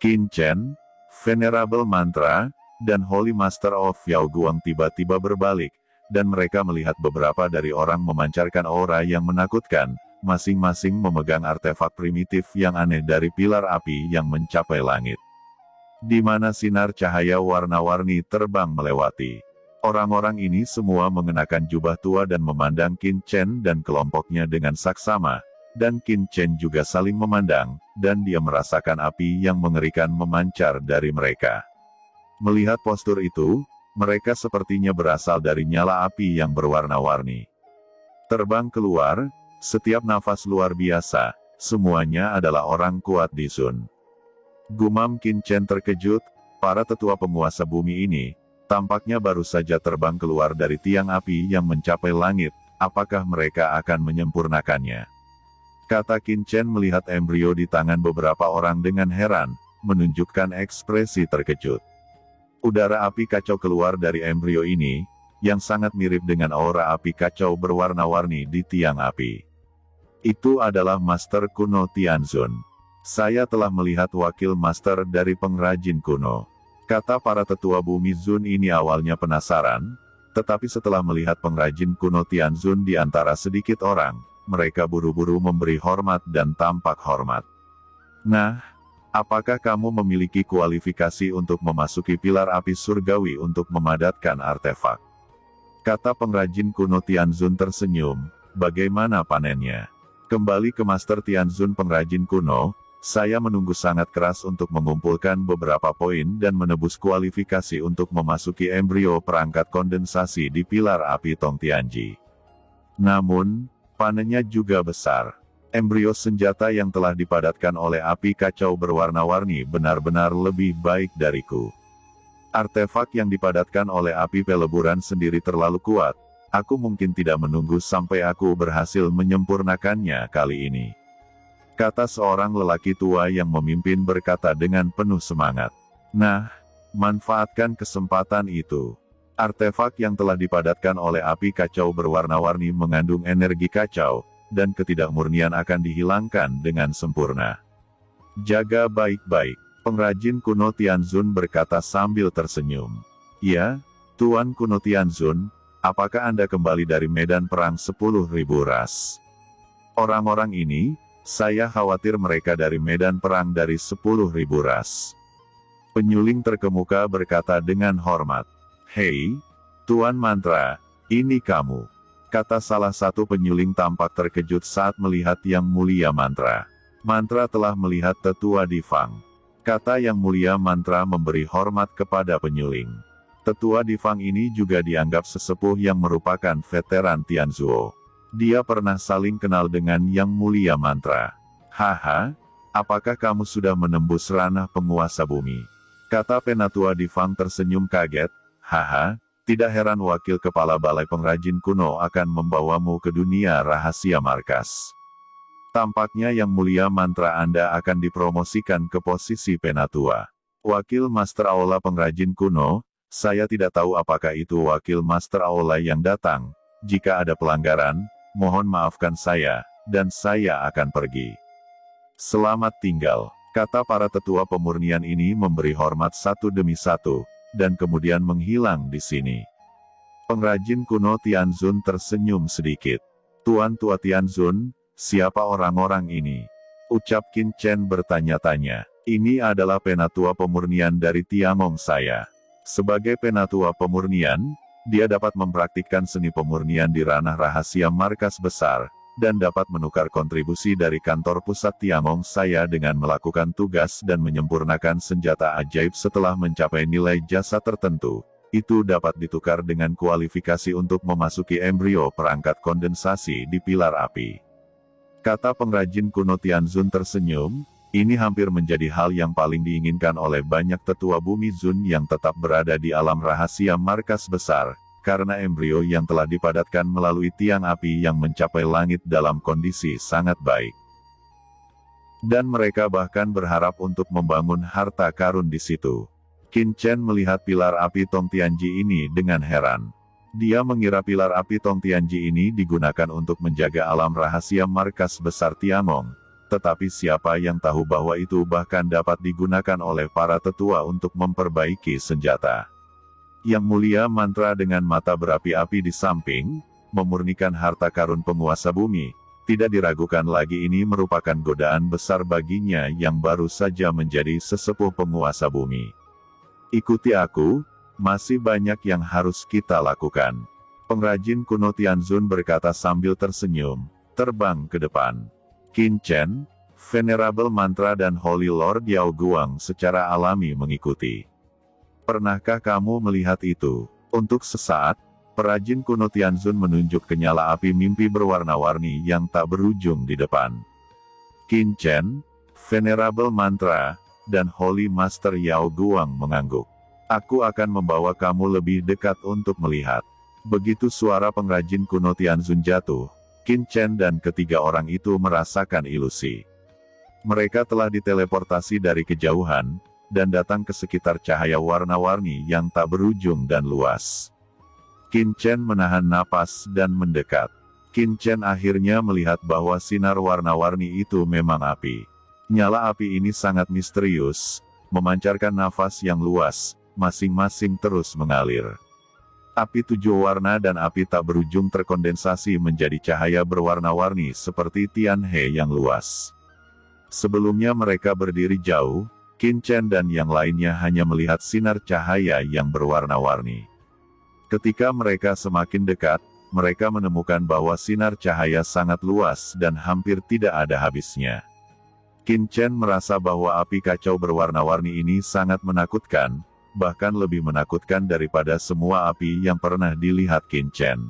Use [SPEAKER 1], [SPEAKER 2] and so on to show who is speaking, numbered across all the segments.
[SPEAKER 1] Qin Chen, Venerable Mantra, dan Holy Master of Yao Guang tiba-tiba berbalik, dan mereka melihat beberapa dari orang memancarkan aura yang menakutkan, masing-masing memegang artefak primitif yang aneh dari pilar api yang mencapai langit. Di mana sinar cahaya warna-warni terbang melewati. Orang-orang ini semua mengenakan jubah tua dan memandang Qin Chen dan kelompoknya dengan saksama, dan Qin Chen juga saling memandang, dan dia merasakan api yang mengerikan memancar dari mereka. Melihat postur itu, mereka sepertinya berasal dari nyala api yang berwarna-warni. Terbang keluar, setiap nafas luar biasa, semuanya adalah orang kuat di Sun. Gumam Qin Chen terkejut, para tetua penguasa bumi ini, tampaknya baru saja terbang keluar dari tiang api yang mencapai langit, apakah mereka akan menyempurnakannya? Kata Qin Chen melihat embrio di tangan beberapa orang dengan heran, menunjukkan ekspresi terkejut. Udara api kacau keluar dari embrio ini, yang sangat mirip dengan aura api kacau berwarna-warni di tiang api. Itu adalah Master Kuno Tianzun. Saya telah melihat wakil master dari pengrajin kuno. Kata para tetua bumi Zun ini awalnya penasaran, tetapi setelah melihat pengrajin kuno Tianzun di antara sedikit orang, mereka buru-buru memberi hormat dan tampak hormat. Nah, apakah kamu memiliki kualifikasi untuk memasuki pilar api surgawi untuk memadatkan artefak? Kata pengrajin kuno Tianzun tersenyum, bagaimana panennya? Kembali ke Master Tianzun pengrajin kuno, saya menunggu sangat keras untuk mengumpulkan beberapa poin dan menebus kualifikasi untuk memasuki embrio perangkat kondensasi di pilar api Tongtianji. Namun, panennya juga besar. Embrio senjata yang telah dipadatkan oleh api kacau berwarna-warni benar-benar lebih baik dariku. Artefak yang dipadatkan oleh api peleburan sendiri terlalu kuat. Aku mungkin tidak menunggu sampai aku berhasil menyempurnakannya kali ini. Kata seorang lelaki tua yang memimpin berkata dengan penuh semangat. Nah, manfaatkan kesempatan itu. Artefak yang telah dipadatkan oleh api kacau berwarna-warni mengandung energi kacau, dan ketidakmurnian akan dihilangkan dengan sempurna. Jaga baik-baik, pengrajin kuno Tianzun berkata sambil tersenyum. Ya, Tuan kuno Tianzun, apakah Anda kembali dari medan perang 10.000 ras? Orang-orang ini, saya khawatir mereka dari medan perang dari 10.000 ras. Penyuling terkemuka berkata dengan hormat. Hei, Tuan Mantra, ini kamu. Kata salah satu penyuling tampak terkejut saat melihat Yang Mulia Mantra. Mantra telah melihat tetua Difang. Kata Yang Mulia Mantra memberi hormat kepada penyuling. Tetua Difang ini juga dianggap sesepuh yang merupakan veteran Tianzuo. Dia pernah saling kenal dengan Yang Mulia Mantra. Haha, apakah kamu sudah menembus ranah penguasa bumi? Kata Penatua Difang tersenyum kaget. Haha, tidak heran wakil kepala balai pengrajin kuno akan membawamu ke dunia rahasia markas. Tampaknya Yang Mulia Mantra Anda akan dipromosikan ke posisi Penatua. Wakil Master Aula pengrajin kuno, saya tidak tahu apakah itu wakil Master Aula yang datang. Jika ada pelanggaran, mohon maafkan saya, dan saya akan pergi. Selamat tinggal, kata para tetua pemurnian ini memberi hormat satu demi satu, dan kemudian menghilang di sini. Pengrajin kuno Tianzun tersenyum sedikit. Tuan tua Tianzun, siapa orang-orang ini? Ucap Qin Chen bertanya-tanya. Ini adalah penatua pemurnian dari Tiangong saya. Sebagai penatua pemurnian, dia dapat mempraktikkan seni pemurnian di ranah rahasia markas besar, dan dapat menukar kontribusi dari kantor pusat Tiangong saya dengan melakukan tugas dan menyempurnakan senjata ajaib setelah mencapai nilai jasa tertentu. Itu dapat ditukar dengan kualifikasi untuk memasuki embrio perangkat kondensasi di pilar api. Kata pengrajin kuno Tianzun tersenyum, ini hampir menjadi hal yang paling diinginkan oleh banyak tetua bumi Zun yang tetap berada di alam rahasia markas besar, karena embrio yang telah dipadatkan melalui tiang api yang mencapai langit dalam kondisi sangat baik. Dan mereka bahkan berharap untuk membangun harta karun di situ. Qin Chen melihat pilar api Tongtianji ini dengan heran. Dia mengira pilar api Tongtianji ini digunakan untuk menjaga alam rahasia markas besar Tiangong. tetapi siapa yang tahu bahwa itu bahkan dapat digunakan oleh para tetua untuk memperbaiki senjata. Yang Mulia Mantra dengan mata berapi-api di samping, memurnikan harta karun penguasa bumi. Tidak diragukan lagi ini merupakan godaan besar baginya yang baru saja menjadi sesepuh penguasa bumi. Ikuti aku, masih banyak yang harus kita lakukan. Pengrajin kuno Tianzun berkata sambil tersenyum, terbang ke depan. Qin Chen, Venerable Mantra dan Holy Lord Yao Guang secara alami mengikuti. Pernahkah kamu melihat itu? Untuk sesaat, perajin kuno Tianzun menunjuk ke nyala api mimpi berwarna-warni yang tak berujung di depan. Qin Chen, Venerable Mantra, dan Holy Master Yao Guang mengangguk. Aku akan membawa kamu lebih dekat untuk melihat. Begitu suara pengrajin kuno Tianzun jatuh, Qin Chen dan ketiga orang itu merasakan ilusi. Mereka telah diteleportasi dari kejauhan, dan datang ke sekitar cahaya warna-warni yang tak berujung dan luas. Qin Chen menahan napas dan mendekat. Qin Chen akhirnya melihat bahwa sinar warna-warni itu memang api. Nyala api ini sangat misterius, memancarkan nafas yang luas, masing-masing terus mengalir. Api 7 warna dan api tak berujung terkondensasi menjadi cahaya berwarna-warni seperti Tian He yang luas. Sebelumnya mereka berdiri jauh, Qin Chen dan yang lainnya hanya melihat sinar cahaya yang berwarna-warni. Ketika mereka semakin dekat, mereka menemukan bahwa sinar cahaya sangat luas dan hampir tidak ada habisnya. Qin Chen merasa bahwa api kacau berwarna-warni ini sangat menakutkan, bahkan lebih menakutkan daripada semua api yang pernah dilihat Qin Chen.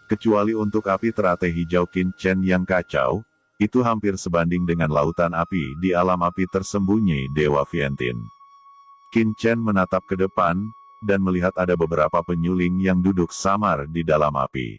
[SPEAKER 1] Kecuali untuk api teratai hijau Qin Chen yang kacau, itu hampir sebanding dengan lautan api di alam api tersembunyi Dewa Vientian. Qin Chen menatap ke depan, dan melihat ada beberapa penyuling yang duduk samar di dalam api.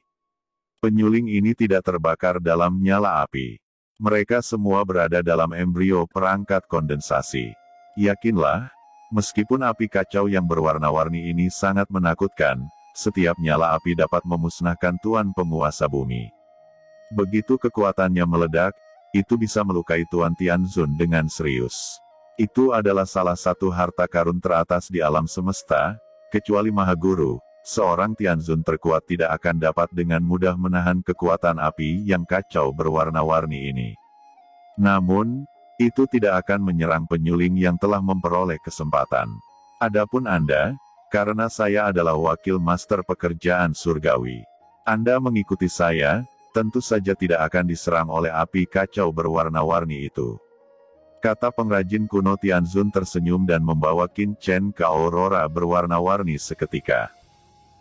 [SPEAKER 1] Penyuling ini tidak terbakar dalam nyala api. Mereka semua berada dalam embrio perangkat kondensasi. Yakinlah, meskipun api kacau yang berwarna-warni ini sangat menakutkan, setiap nyala api dapat memusnahkan Tuan Penguasa Bumi. Begitu kekuatannya meledak, itu bisa melukai Tuan Tianzun dengan serius. Itu adalah salah satu harta karun teratas di alam semesta, kecuali Maha Guru, seorang Tianzun terkuat tidak akan dapat dengan mudah menahan kekuatan api yang kacau berwarna-warni ini. Namun, itu tidak akan menyerang penyuling yang telah memperoleh kesempatan. Adapun Anda, karena saya adalah wakil master pekerjaan surgawi. Anda mengikuti saya, tentu saja tidak akan diserang oleh api kacau berwarna-warni itu. Kata pengrajin kuno Tianzun tersenyum dan membawa Qin Chen ke aurora berwarna-warni seketika.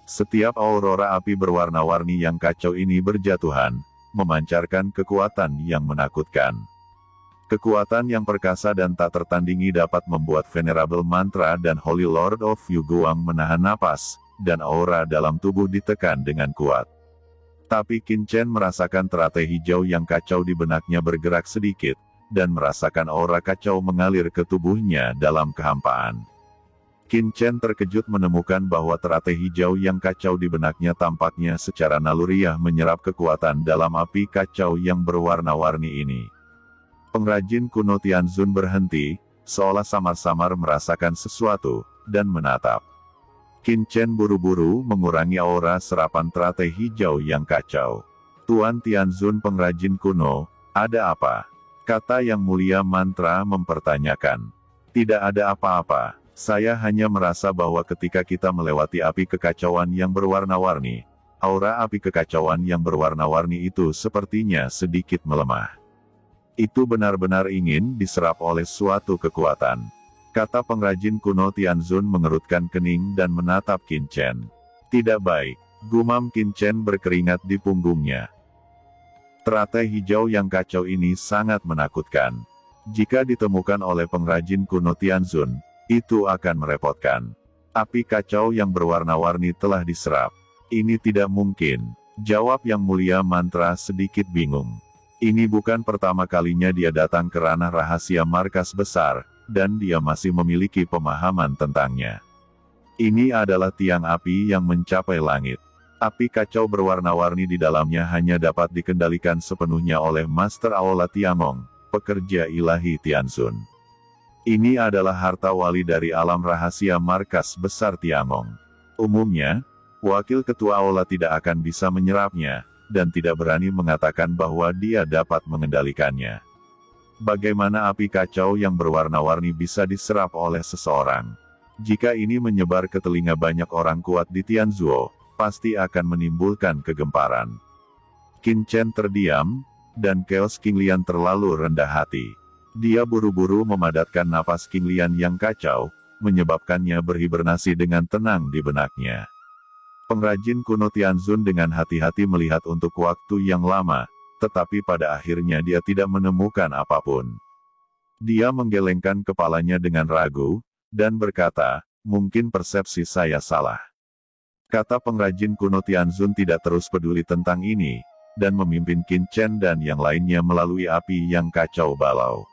[SPEAKER 1] Setiap aurora api berwarna-warni yang kacau ini berjatuhan, memancarkan kekuatan yang menakutkan. Kekuatan yang perkasa dan tak tertandingi dapat membuat Venerable Mantra dan Holy Lord of Yu Guang menahan napas, dan aura dalam tubuh ditekan dengan kuat. Tapi Qin Chen merasakan teratai hijau yang kacau di benaknya bergerak sedikit, dan merasakan aura kacau mengalir ke tubuhnya dalam kehampaan. Qin Chen terkejut menemukan bahwa teratai hijau yang kacau di benaknya tampaknya secara naluriah menyerap kekuatan dalam api kacau yang berwarna-warni ini. Pengrajin kuno Tianzun berhenti, seolah samar-samar merasakan sesuatu, dan menatap. Qin Chen buru-buru mengurangi aura serapan teratai hijau yang kacau. Tuan Tianzun pengrajin kuno, ada apa? Kata Yang Mulia Mantra mempertanyakan. Tidak ada apa-apa, saya hanya merasa bahwa ketika kita melewati api kekacauan yang berwarna-warni, aura api kekacauan yang berwarna-warni itu sepertinya sedikit melemah. Itu benar-benar ingin diserap oleh suatu kekuatan. Kata pengrajin kuno Tianzun mengerutkan kening dan menatap Qin Chen. Tidak baik, gumam Qin Chen berkeringat di punggungnya. Teratai hijau yang kacau ini sangat menakutkan. Jika ditemukan oleh pengrajin kuno Tianzun, itu akan merepotkan. Api kacau yang berwarna-warni telah diserap. Ini tidak mungkin, jawab Yang Mulia Mantra sedikit bingung. Ini bukan pertama kalinya dia datang ke ranah rahasia markas besar, dan dia masih memiliki pemahaman tentangnya. Ini adalah tiang api yang mencapai langit. Api kacau berwarna-warni di dalamnya hanya dapat dikendalikan sepenuhnya oleh Master Aola Tiangong, pekerja ilahi Tianzun. Ini adalah harta wali dari alam rahasia markas besar Tiangong. Umumnya, wakil ketua aula tidak akan bisa menyerapnya, dan tidak berani mengatakan bahwa dia dapat mengendalikannya. Bagaimana api kacau yang berwarna-warni bisa diserap oleh seseorang? Jika ini menyebar ke telinga banyak orang kuat di Tianzhuo, pasti akan menimbulkan kegemparan. Qin Chen terdiam, dan keos King Lian terlalu rendah hati. Dia buru-buru memadatkan napas King Lian yang kacau, menyebabkannya berhibernasi dengan tenang di benaknya. Pengrajin kuno Tianzun dengan hati-hati melihat untuk waktu yang lama, tetapi pada akhirnya dia tidak menemukan apapun. Dia menggelengkan kepalanya dengan ragu, dan berkata, mungkin persepsi saya salah. Kata pengrajin kuno Tianzun tidak terus peduli tentang ini, dan memimpin Qin Chen dan yang lainnya melalui api yang kacau balau.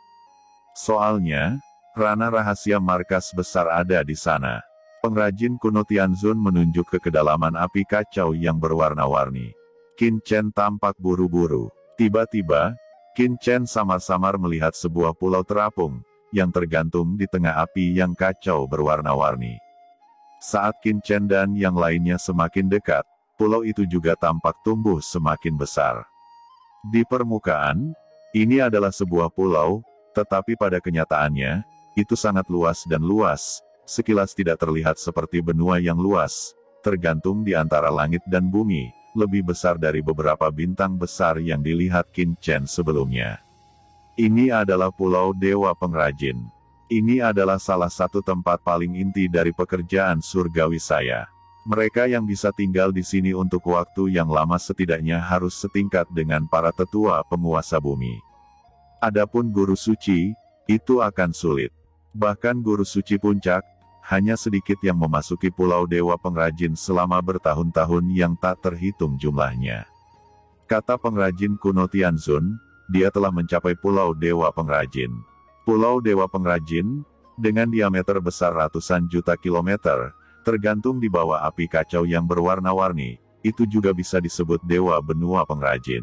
[SPEAKER 1] Soalnya, ranah rahasia markas besar ada di sana. Pengrajin kuno Tianzun menunjuk ke kedalaman api kacau yang berwarna-warni. Qin Chen tampak buru-buru. Tiba-tiba, Qin Chen samar-samar melihat sebuah pulau terapung, yang tergantung di tengah api yang kacau berwarna-warni. Saat Qin Chen dan yang lainnya semakin dekat, pulau itu juga tampak tumbuh semakin besar. Di permukaan, ini adalah sebuah pulau, tetapi pada kenyataannya, itu sangat luas dan luas, sekilas tidak terlihat seperti benua yang luas, tergantung di antara langit dan bumi, lebih besar dari beberapa bintang besar yang dilihat Qin Chen sebelumnya. Ini adalah Pulau Dewa Pengrajin. Ini adalah salah satu tempat paling inti dari pekerjaan surgawi saya. Mereka yang bisa tinggal di sini untuk waktu yang lama setidaknya harus setingkat dengan para tetua penguasa bumi. Adapun guru suci, itu akan sulit. Bahkan guru suci puncak, hanya sedikit yang memasuki Pulau Dewa Pengrajin selama bertahun-tahun yang tak terhitung jumlahnya. Kata pengrajin kuno Tianzun, dia telah mencapai Pulau Dewa Pengrajin. Pulau Dewa Pengrajin, dengan diameter besar ratusan juta kilometer, tergantung di bawah api kacau yang berwarna-warni, itu juga bisa disebut Dewa Benua Pengrajin.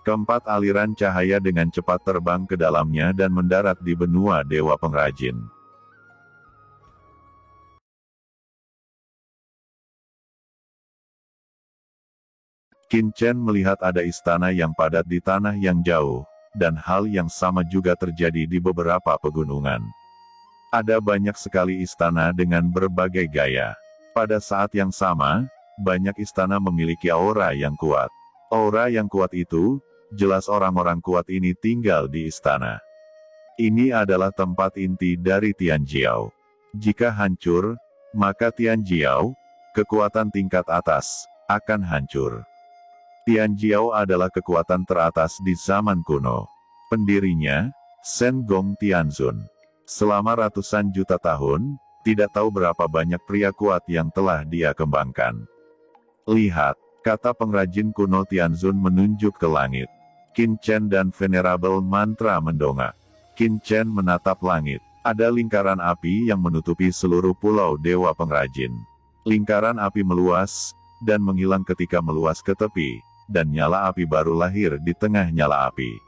[SPEAKER 1] Keempat aliran cahaya dengan cepat terbang ke dalamnya dan mendarat di benua Dewa Pengrajin. Qin Chen melihat ada istana yang padat di tanah yang jauh, dan hal yang sama juga terjadi di beberapa pegunungan. Ada banyak sekali istana dengan berbagai gaya. Pada saat yang sama, banyak istana memiliki aura yang kuat. Aura yang kuat itu, jelas orang-orang kuat ini tinggal di istana. Ini adalah tempat inti dari Tianjiao. Jika hancur, maka Tianjiao, kekuatan tingkat atas, akan hancur. Tianjiao adalah kekuatan teratas di zaman kuno. Pendirinya, Shen Gong Tianzun. Selama ratusan juta tahun, tidak tahu berapa banyak pria kuat yang telah dia kembangkan. Lihat, kata pengrajin kuno Tianzun menunjuk ke langit. Qin Chen dan Venerable Mantra mendongak. Qin Chen menatap langit. Ada lingkaran api yang menutupi seluruh Pulau Dewa Pengrajin. Lingkaran api meluas, dan menghilang ketika meluas ke tepi, dan nyala api baru lahir di tengah nyala api.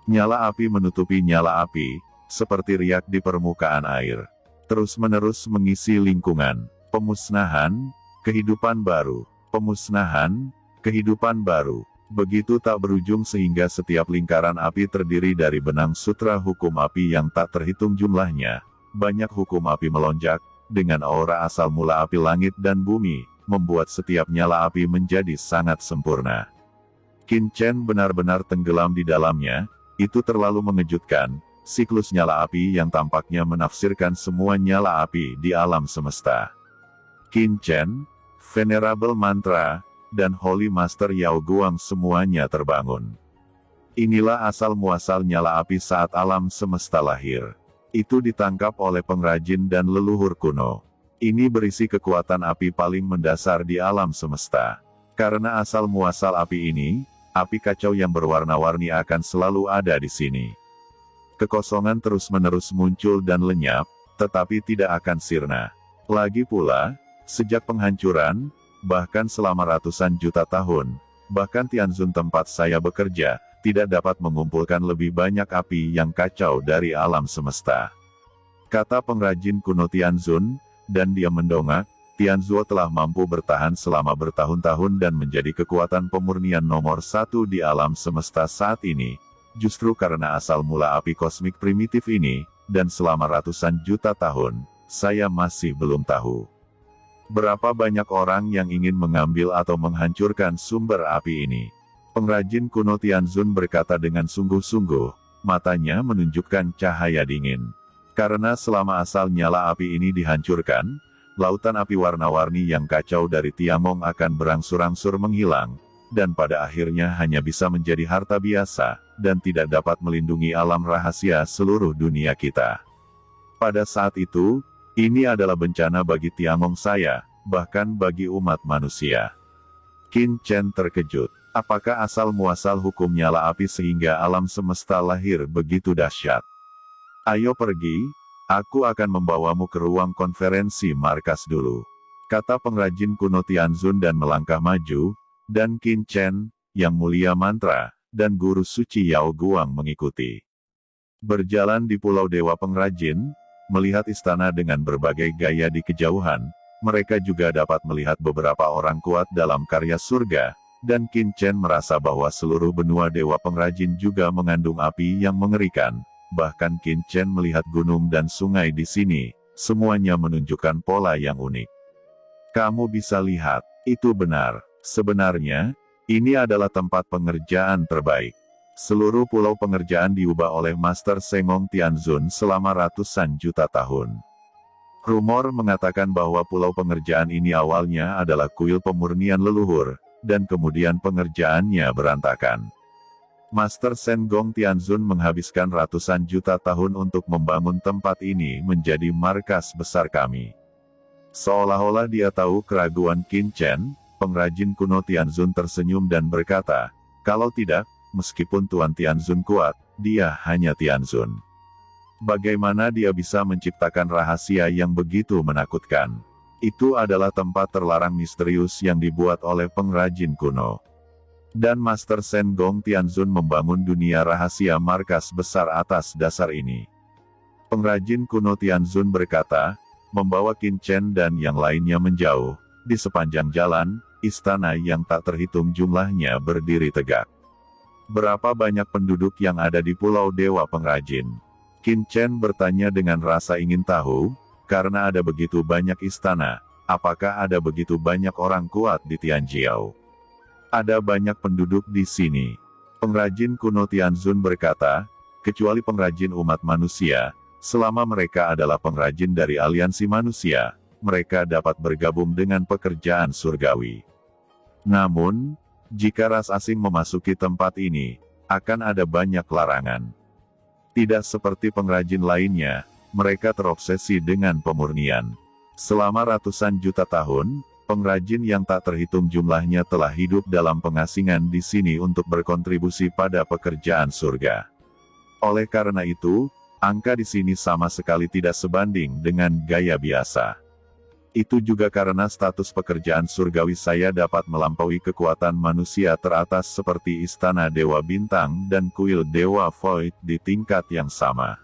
[SPEAKER 1] Nyala api menutupi nyala api, seperti riak di permukaan air. Terus-menerus mengisi lingkungan. Pemusnahan, kehidupan baru. Pemusnahan, kehidupan baru. Begitu tak berujung sehingga setiap lingkaran api terdiri dari benang sutra hukum api yang tak terhitung jumlahnya. Banyak hukum api melonjak, dengan aura asal mula api langit dan bumi, membuat setiap nyala api menjadi sangat sempurna. Qin Chen benar-benar tenggelam di dalamnya, itu terlalu mengejutkan, siklus nyala api yang tampaknya menafsirkan semua nyala api di alam semesta. Qin Chen, Venerable Mantra, dan Holy Master Yao Guang semuanya terbangun. Inilah asal-muasal nyala api saat alam semesta lahir. Itu ditangkap oleh pengrajin dan leluhur kuno. Ini berisi kekuatan api paling mendasar di alam semesta. Karena asal-muasal api ini, api kacau yang berwarna-warni akan selalu ada di sini. Kekosongan terus-menerus muncul dan lenyap, tetapi tidak akan sirna. Lagi pula, sejak penghancuran, bahkan selama ratusan juta tahun, bahkan Tianzun tempat saya bekerja, tidak dapat mengumpulkan lebih banyak api yang kacau dari alam semesta. Kata pengrajin kuno Tianzun, dan dia mendongak, Tianzuo telah mampu bertahan selama bertahun-tahun dan menjadi kekuatan pemurnian nomor satu di alam semesta saat ini, justru karena asal mula api kosmik primitif ini, dan selama ratusan juta tahun, saya masih belum tahu. Berapa banyak orang yang ingin mengambil atau menghancurkan sumber api ini? Pengrajin kuno Tianzun berkata dengan sungguh-sungguh, matanya menunjukkan cahaya dingin. Karena selama asal nyala api ini dihancurkan, lautan api warna-warni yang kacau dari Tiangong akan berangsur-angsur menghilang, dan pada akhirnya hanya bisa menjadi harta biasa, dan tidak dapat melindungi alam rahasia seluruh dunia kita. Pada saat itu, ini adalah bencana bagi Tiangong saya, bahkan bagi umat manusia. Qin Chen terkejut. Apakah asal-muasal hukum nyala api sehingga alam semesta lahir begitu dahsyat? Ayo pergi, aku akan membawamu ke ruang konferensi markas dulu. Kata pengrajin kuno Tianzun dan melangkah maju, dan Qin Chen, yang mulia mantra, dan guru suci Yao Guang mengikuti. Berjalan di Pulau Dewa Pengrajin, melihat istana dengan berbagai gaya di kejauhan, mereka juga dapat melihat beberapa orang kuat dalam karya surga, dan Qin Chen merasa bahwa seluruh benua Dewa Pengrajin juga mengandung api yang mengerikan. Bahkan Qin Chen melihat gunung dan sungai di sini, semuanya menunjukkan pola yang unik. Kamu bisa lihat, itu benar. Sebenarnya, ini adalah tempat pengerjaan terbaik. Seluruh pulau pengerjaan diubah oleh Master Sengong Tianzun selama ratusan juta tahun. Rumor mengatakan bahwa pulau pengerjaan ini awalnya adalah kuil pemurnian leluhur, dan kemudian pengerjaannya berantakan. Master Sengong Tianzun menghabiskan ratusan juta tahun untuk membangun tempat ini menjadi markas besar kami. Seolah-olah dia tahu keraguan Qin Chen, pengrajin kuno Tianzun tersenyum dan berkata, kalau tidak, meskipun Tuan Tianzun kuat, dia hanya Tianzun. Bagaimana dia bisa menciptakan rahasia yang begitu menakutkan? Itu adalah tempat terlarang misterius yang dibuat oleh pengrajin kuno. Dan Master Sengong Tianzun membangun dunia rahasia markas besar atas dasar ini. Pengrajin kuno Tianzun berkata, membawa Qin Chen dan yang lainnya menjauh. Di sepanjang jalan, istana yang tak terhitung jumlahnya berdiri tegak. Berapa banyak penduduk yang ada di Pulau Dewa Pengrajin? Qin Chen bertanya dengan rasa ingin tahu, karena ada begitu banyak istana, apakah ada begitu banyak orang kuat di Tianjiao? Ada banyak penduduk di sini. Pengrajin kuno Tianzun berkata, kecuali pengrajin umat manusia, selama mereka adalah pengrajin dari aliansi manusia, mereka dapat bergabung dengan pekerjaan surgawi. Namun, jika ras asing memasuki tempat ini, akan ada banyak larangan. Tidak seperti pengrajin lainnya, mereka terobsesi dengan pemurnian. Selama ratusan juta tahun, pengrajin yang tak terhitung jumlahnya telah hidup dalam pengasingan di sini untuk berkontribusi pada pekerjaan surga. Oleh karena itu, angka di sini sama sekali tidak sebanding dengan gaya biasa. Itu juga karena status pekerjaan surgawi saya dapat melampaui kekuatan manusia teratas seperti Istana Dewa Bintang dan Kuil Dewa Void di tingkat yang sama.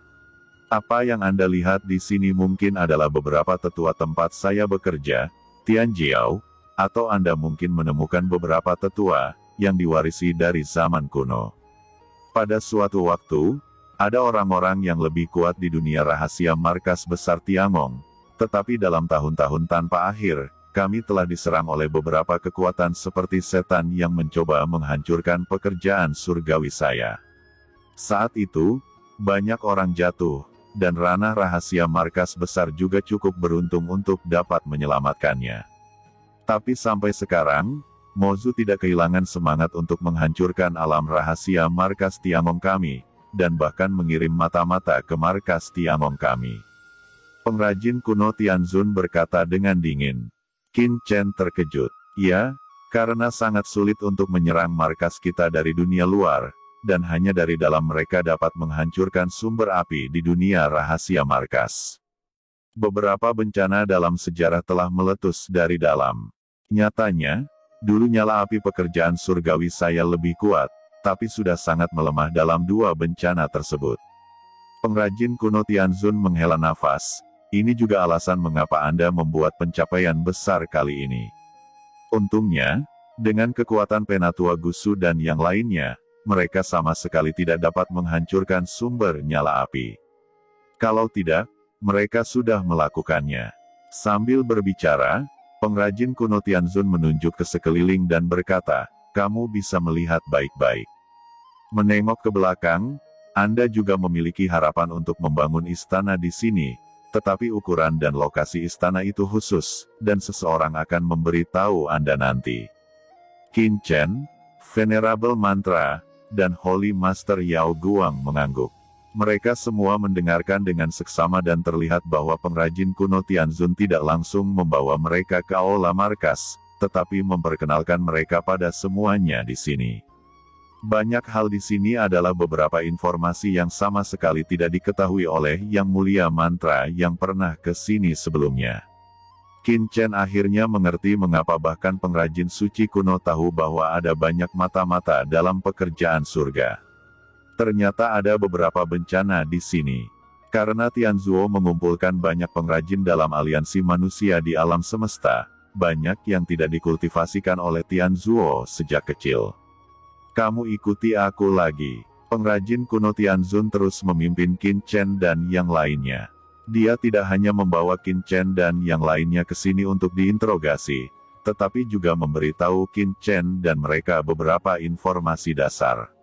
[SPEAKER 1] Apa yang Anda lihat di sini mungkin adalah beberapa tetua tempat saya bekerja, Tianjiao, atau Anda mungkin menemukan beberapa tetua yang diwarisi dari zaman kuno. Pada suatu waktu, ada orang-orang yang lebih kuat di dunia rahasia markas besar Tiangong, tetapi dalam tahun-tahun tanpa akhir, kami telah diserang oleh beberapa kekuatan seperti setan yang mencoba menghancurkan pekerjaan surgawi saya. Saat itu, banyak orang jatuh, dan ranah rahasia markas besar juga cukup beruntung untuk dapat menyelamatkannya. Tapi sampai sekarang, Mozu tidak kehilangan semangat untuk menghancurkan alam rahasia markas Tiangong kami, dan bahkan mengirim mata-mata ke markas Tiangong kami. Pengrajin kuno Tianzun berkata dengan dingin. Qin Chen terkejut. Ya, karena sangat sulit untuk menyerang markas kita dari dunia luar, dan hanya dari dalam mereka dapat menghancurkan sumber api di dunia rahasia markas. Beberapa bencana dalam sejarah telah meletus dari dalam. Nyatanya, dulu nyala api pekerjaan surgawi saya lebih kuat, tapi sudah sangat melemah dalam dua bencana tersebut. Pengrajin kuno Tianzun menghela nafas. Ini juga alasan mengapa Anda membuat pencapaian besar kali ini. Untungnya, dengan kekuatan Penatua Gusu dan yang lainnya, mereka sama sekali tidak dapat menghancurkan sumber nyala api. Kalau tidak, mereka sudah melakukannya. Sambil berbicara, pengrajin kuno Tianzun menunjuk ke sekeliling dan berkata, "Kamu bisa melihat baik-baik. Menengok ke belakang, Anda juga memiliki harapan untuk membangun istana di sini, tetapi ukuran dan lokasi istana itu khusus, dan seseorang akan memberitahu Anda nanti." Qin Chen, Venerable Mantra, dan Holy Master Yao Guang mengangguk. Mereka semua mendengarkan dengan seksama dan terlihat bahwa pengrajin kuno Tianzun tidak langsung membawa mereka ke aula markas, tetapi memperkenalkan mereka pada semuanya di sini. Banyak hal di sini adalah beberapa informasi yang sama sekali tidak diketahui oleh Yang Mulia Mantra yang pernah ke sini sebelumnya. Qin Chen akhirnya mengerti mengapa bahkan pengrajin suci kuno tahu bahwa ada banyak mata-mata dalam pekerjaan surga. Ternyata ada beberapa bencana di sini. Karena Tianzuo mengumpulkan banyak pengrajin dalam aliansi manusia di alam semesta, banyak yang tidak dikultivasikan oleh Tianzuo sejak kecil. Kamu ikuti aku lagi. Pengrajin kuno Tianzun terus memimpin Qin Chen dan yang lainnya. Dia tidak hanya membawa Qin Chen dan yang lainnya ke sini untuk diinterogasi, tetapi juga memberitahu Qin Chen dan mereka beberapa informasi dasar.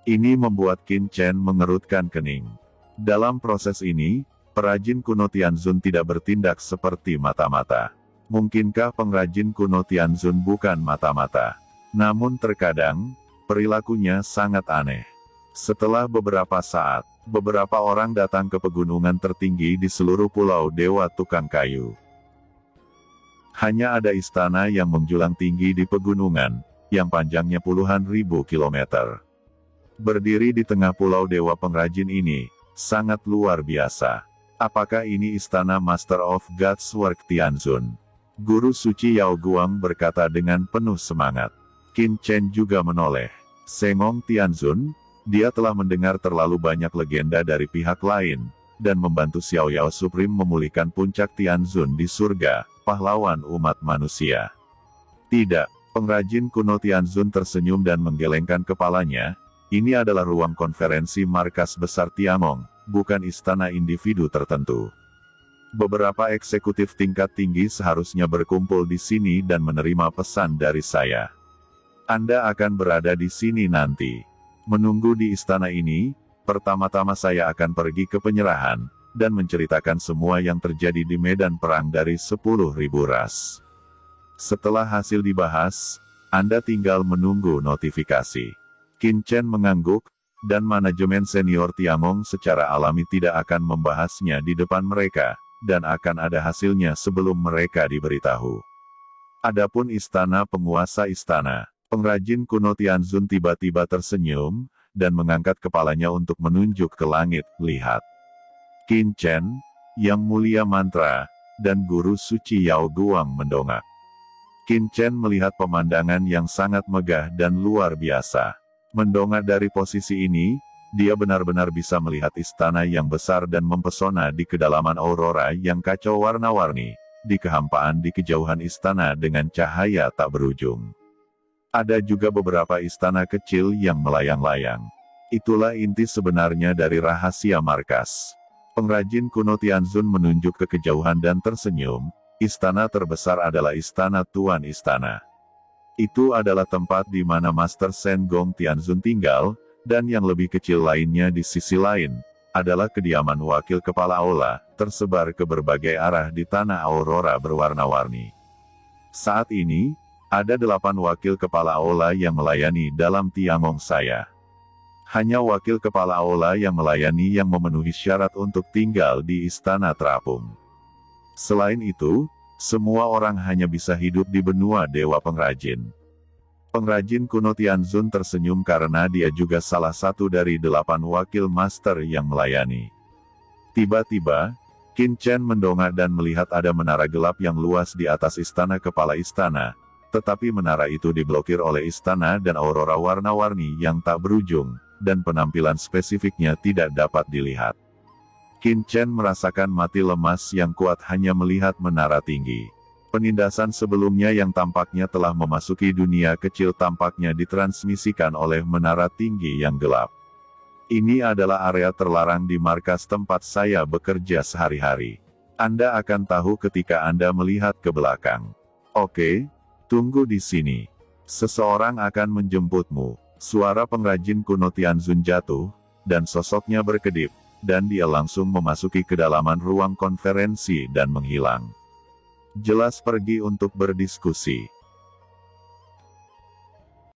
[SPEAKER 1] Ini membuat Qin Chen mengerutkan kening. Dalam proses ini, perajin kuno Tianzun tidak bertindak seperti mata-mata. Mungkinkah pengrajin kuno Tianzun bukan mata-mata? Namun terkadang, perilakunya sangat aneh. Setelah beberapa saat, beberapa orang datang ke pegunungan tertinggi di seluruh pulau Dewa Tukang Kayu. Hanya ada istana yang menjulang tinggi di pegunungan, yang panjangnya puluhan ribu kilometer. Berdiri di tengah pulau Dewa Pengrajin ini, sangat luar biasa. Apakah ini istana Master of God's Work Tianzun? Guru suci Yao Guang berkata dengan penuh semangat. Qin Chen juga menoleh. Sengong Tianzun, dia telah mendengar terlalu banyak legenda dari pihak lain, dan membantu Xiao Yao Supreme memulihkan puncak Tianzun di surga, pahlawan umat manusia. Tidak, pengrajin kuno Tianzun tersenyum dan menggelengkan kepalanya. Ini adalah ruang konferensi markas besar Tiangong, bukan istana individu tertentu. Beberapa eksekutif tingkat tinggi seharusnya berkumpul di sini dan menerima pesan dari saya. Anda akan berada di sini nanti. Menunggu di istana ini, pertama-tama saya akan pergi ke penyerahan, dan menceritakan semua yang terjadi di medan perang dari 10.000 ras. Setelah hasil dibahas, Anda tinggal menunggu notifikasi. Qin Chen mengangguk, dan manajemen senior Tiangong secara alami tidak akan membahasnya di depan mereka, dan akan ada hasilnya sebelum mereka diberitahu. Adapun istana penguasa istana, pengrajin kuno Tianzun tiba-tiba tersenyum, dan mengangkat kepalanya untuk menunjuk ke langit, lihat. Qin Chen, Yang Mulia Mantra, dan Guru Suci Yao Guang mendongak. Qin Chen melihat pemandangan yang sangat megah dan luar biasa. Mendongak dari posisi ini, dia benar-benar bisa melihat istana yang besar dan mempesona di kedalaman aurora yang kacau warna-warni, di kehampaan di kejauhan istana dengan cahaya tak berujung. Ada juga beberapa istana kecil yang melayang-layang. Itulah inti sebenarnya dari rahasia markas. Pengrajin kuno Tianzun menunjuk ke kejauhan dan tersenyum. Istana terbesar adalah istana Tuan Istana. Itu adalah tempat di mana Master Shen Gong Tianzun tinggal, dan yang lebih kecil lainnya di sisi lain, adalah kediaman wakil kepala aula, tersebar ke berbagai arah di tanah aurora berwarna-warni. Saat ini, ada 8 wakil kepala aula yang melayani dalam Tiangong saya. Hanya wakil kepala aula yang melayani yang memenuhi syarat untuk tinggal di istana terapung. Selain itu, semua orang hanya bisa hidup di benua Dewa Pengrajin. Pengrajin kuno Tianzun tersenyum karena dia juga salah satu dari 8 wakil master yang melayani. Tiba-tiba, Qin Chen mendongak dan melihat ada menara gelap yang luas di atas istana kepala istana, Tetapi menara itu diblokir oleh istana dan aurora warna-warni yang tak berujung, dan penampilan spesifiknya tidak dapat dilihat. Qin Chen merasakan mati lemas yang kuat hanya melihat menara tinggi. Penindasan sebelumnya yang tampaknya telah memasuki dunia kecil tampaknya ditransmisikan oleh menara tinggi yang gelap. Ini adalah area terlarang di markas tempat saya bekerja sehari-hari. Anda akan tahu ketika Anda melihat ke belakang. Oke, tunggu di sini. Seseorang akan menjemputmu. Suara pengrajin kuno Tianzun jatuh, dan sosoknya berkedip, dan dia langsung memasuki kedalaman ruang konferensi dan menghilang. Jelas pergi untuk berdiskusi.